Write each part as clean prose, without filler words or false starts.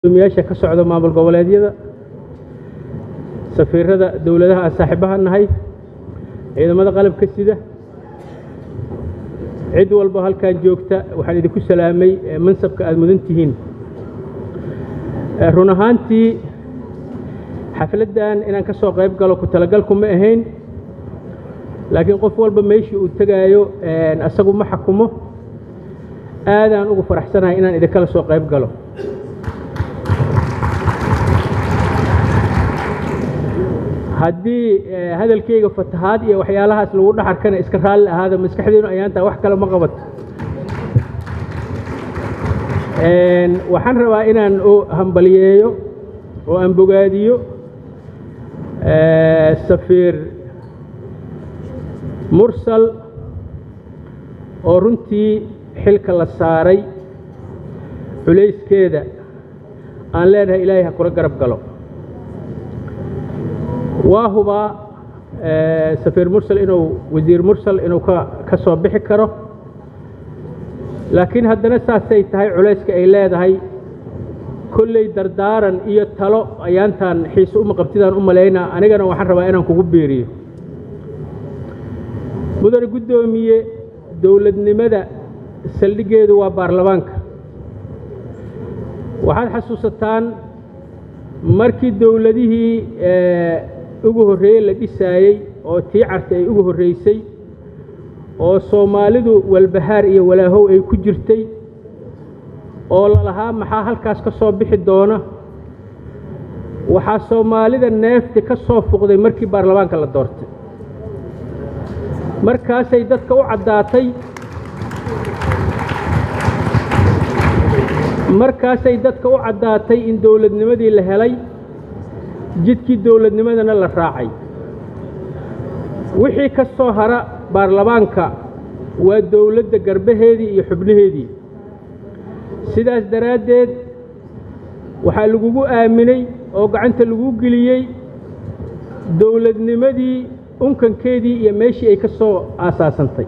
meesha ka socda maamul goboleedyada safiirada dawladaha saaxiibaha nahay ciidamada qalabka sida cid walba halkaan joogta waxaan idinku salaamay mansabka aad mudan tihiin run ahaantii xafladan inaan ka soo qayb galo ku talagalku ma ahayn laakiin qof walba meeshii uu tagaayo asagu ma xakumo aadaan ugu faraxsanahay inaan idinkala soo qayb galo haddii hadalkayga fatahaad iyo waxyaalahaas lagu dhaxarkana iska raalli ahaada maskaxdeenu ayaantaa wax kale ma qabato waxaan rabaa inaan hambaliyeeyo oo aan bogaadiyo safiir mursal oo runtii xilka la saaray culayskeeda aan leenahay ilaahay ha kula garab galo waa hubaa safiir mursal inuu wasiir mursal inuu ka soo bixi karo laakiin haddana saasay tahay culayska ay leedahay kolley dardaaran iyo talo ayaantaan xiise uma qabtidaan u malaynaa anigana waxaan rabaa inaan kugu beeriyo mudane guddoomiye dowladnimada saldhiggeedu waa baarlamaanka waxaad xasuusataan markii dowladihii ugu horreeyey la dhisaayey oo tii carta ay ugu horraysay oo soomaalidu walbahaar iyo walaahow ay ku jirtay oo lalahaa maxaa halkaas ka soo bixi doona waxaa soomaalida neefti ka soo fuqday markii baarlamaanka la doortay markaasay dadka u caddaatay in dowladnimadii la helay jidkii dowladnimadana la raacay wixii ka soo hara baarlamaanka waa dowladda garbaheedii iyo xubnaheedii sidaas daraaddeed waxaa lagugu aaminay oo gacanta lagu geliyey dowladnimadii unkankeedii iyo meeshii ay ka soo aasaasantay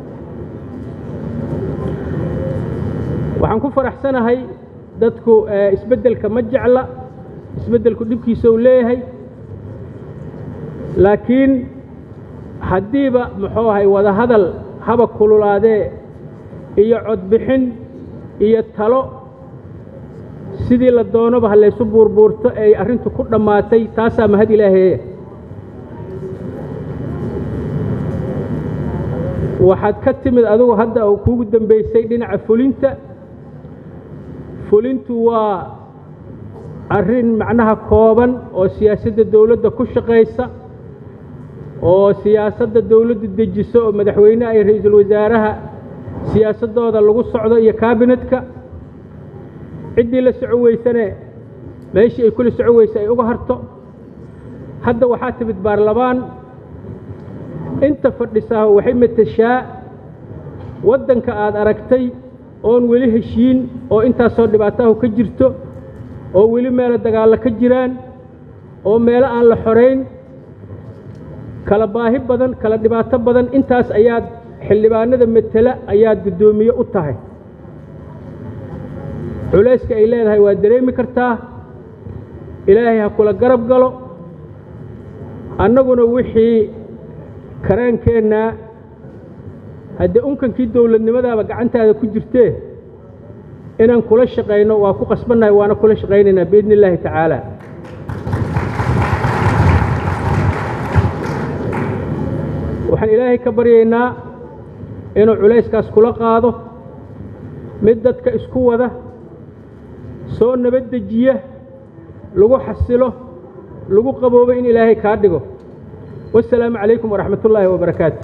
waxaan ku faraxsanahay dadku isbeddelka ma jecla isbeddelku dhibkiisa uu leeyahay laakiin haddiiba muxuu ahay wada hadal haba kululaadee iyo codbixin iyo talo sidii la doonoba ha laysu buurbuurto ay arrintu ku dhammaatay taasaa mahad ilaaheeya waxaad ka timid adigu hadda oo kuugu dambaysay dhinaca fulintu waa arrin macnaha kooban oo siyaasadda dawladda ku shaqaysa oo siyaasadda dawladdu dejiso oo madaxweynaha iyo ra'iisul wasaaraha siyaasaddooda lagu socdo iyo kaabinetka ciddii la soco weysane meeshii ay kula soco weysa ay uga harto hadda waxaa timid baarlamaan inta fadhisaa waxay matashaa waddanka aad aragtay oon weli heshiin oo intaasoo dhibaatahu ka jirto oo weli meelo dagaallo ka jiraan oo meelo aan la xorayn kala baahi badan kala dhibaato badan intaas ayaad xildhibaanada matala ayaad guddoomiye u tahay culayska ay leedahay waa dareemi kartaa ilaahay ha kula garab galo annaguna wixii karaankeenna haddee unkankii dowladnimadaaba gacantaada ku jirtee inaan kula shaqayno waa ku qasbannahay waana kula shaqaynaynaa biidni illaahi tacaala waxaan ilaahay ka baryaynaa inuu culayskaas kula qaado mid dadka isku wada soo nabaddejiya lagu xasilo lagu qaboobo in ilaahay kaa dhigo wassalaamu calaykum waraxmatullaahi wabarakaatu